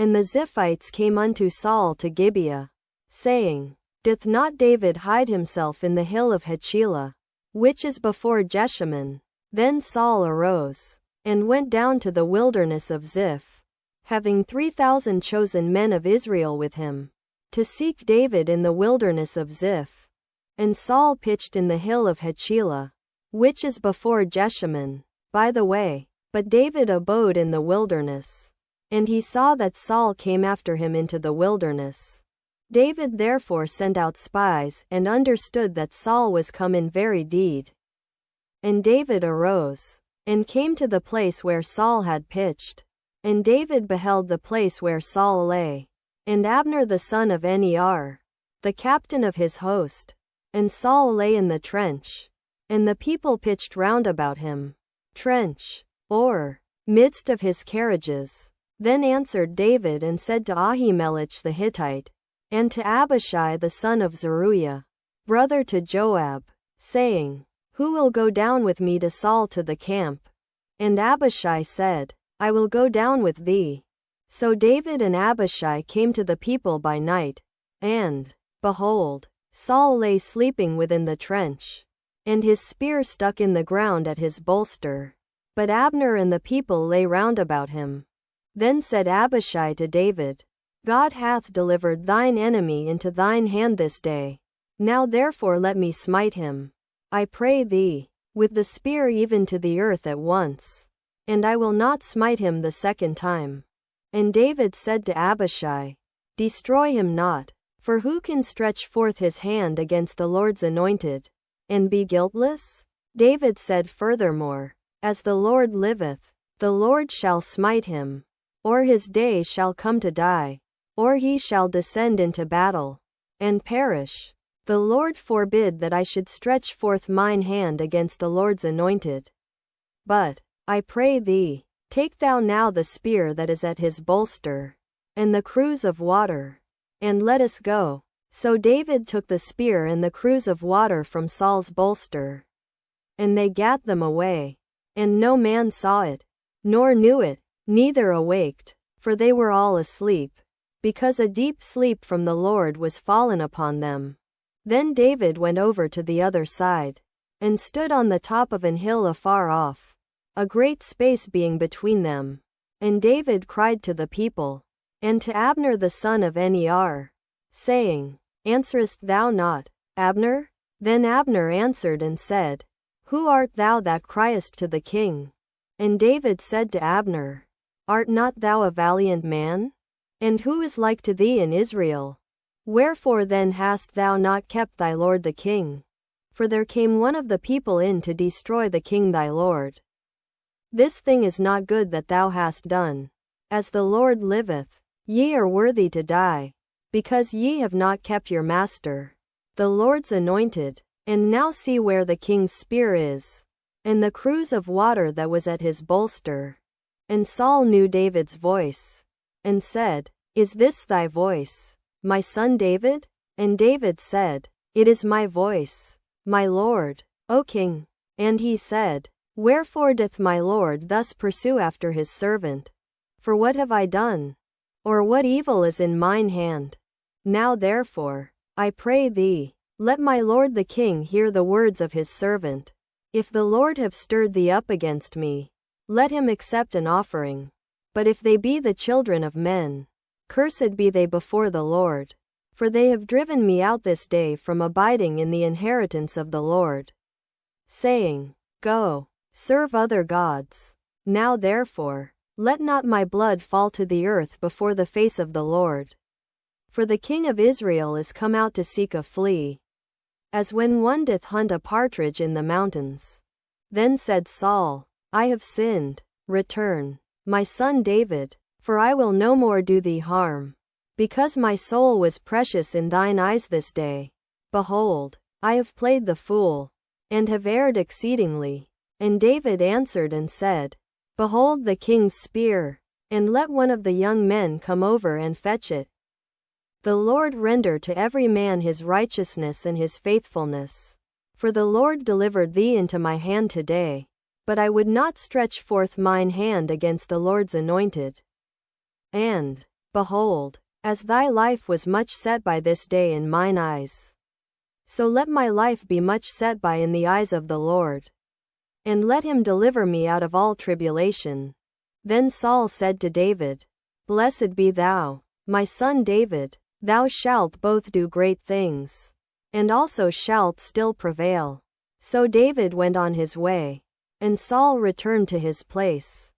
And the Ziphites came unto Saul to Gibeah, saying, Doth not David hide himself in the hill of Hachilah, which is before Jeshimon? Then Saul arose, and went down to the wilderness of Ziph, having 3,000 chosen men of Israel with him, to seek David in the wilderness of Ziph. And Saul pitched in the hill of Hachilah, which is before Jeshimon, by the way. But David abode in the wilderness. And he saw that Saul came after him into the wilderness. David therefore sent out spies, and understood that Saul was come in very deed. And David arose, and came to the place where Saul had pitched. And David beheld the place where Saul lay, and Abner the son of NIRV, the captain of his host. And Saul lay in the trench, and the people pitched round about him. Trench, or midst of his carriages. Then answered David and said to Ahimelech the Hittite, and to Abishai the son of Zeruiah, brother to Joab, saying, Who will go down with me to Saul to the camp? And Abishai said, I will go down with thee. So David and Abishai came to the people by night, and, behold, Saul lay sleeping within the trench, and his spear stuck in the ground at his bolster. But Abner and the people lay round about him. Then said Abishai to David, God hath delivered thine enemy into thine hand this day. Now therefore let me smite him, I pray thee, with the spear even to the earth at once, and I will not smite him the second time. And David said to Abishai, Destroy him not, for who can stretch forth his hand against the Lord's anointed, and be guiltless? David said furthermore, As the Lord liveth, the Lord shall smite him, or his day shall come to die, or he shall descend into battle, and perish. The Lord forbid that I should stretch forth mine hand against the Lord's anointed. But, I pray thee, take thou now the spear that is at his bolster, and the cruse of water, and let us go. So David took the spear and the cruse of water from Saul's bolster, and they gat them away. And no man saw it, nor knew it, neither awaked, for they were all asleep, because a deep sleep from the Lord was fallen upon them. Then David went over to the other side, and stood on the top of an hill afar off, a great space being between them. And David cried to the people, and to Abner the son of NIRV, saying, Answerest thou not, Abner? Then Abner answered and said, Who art thou that criest to the king? And David said to Abner, Art not thou a valiant man? And who is like to thee in Israel? Wherefore then hast thou not kept thy lord the king? For there came one of the people in to destroy the king thy lord. This thing is not good that thou hast done. As the Lord liveth, ye are worthy to die, because ye have not kept your master, the Lord's anointed. And now see where the king's spear is, and the cruse of water that was at his bolster. And Saul knew David's voice, and said, Is this thy voice, my son David? And David said, It is my voice, my lord, O king. And he said, Wherefore doth my lord thus pursue after his servant? For what have I done? Or what evil is in mine hand? Now therefore, I pray thee, let my lord the king hear the words of his servant. If the Lord have stirred thee up against me, let him accept an offering. But if they be the children of men, cursed be they before the Lord. For they have driven me out this day from abiding in the inheritance of the Lord, saying, Go, serve other gods. Now therefore, let not my blood fall to the earth before the face of the Lord. For the king of Israel is come out to seek a flea, as when one doth hunt a partridge in the mountains. Then said Saul, I have sinned. Return, my son David, for I will no more do thee harm, because my soul was precious in thine eyes this day. Behold, I have played the fool, and have erred exceedingly. And David answered and said, Behold the king's spear, and let one of the young men come over and fetch it. The Lord render to every man his righteousness and his faithfulness. For the Lord delivered thee into my hand today, but I would not stretch forth mine hand against the Lord's anointed. And, Behold, as thy life was much set by this day in mine eyes, so let my life be much set by in the eyes of the Lord, and let him deliver me out of all tribulation. Then Saul said to David, Blessed be thou, my son David, thou shalt both do great things, and also shalt still prevail. So David went on his way, and Saul returned to his place.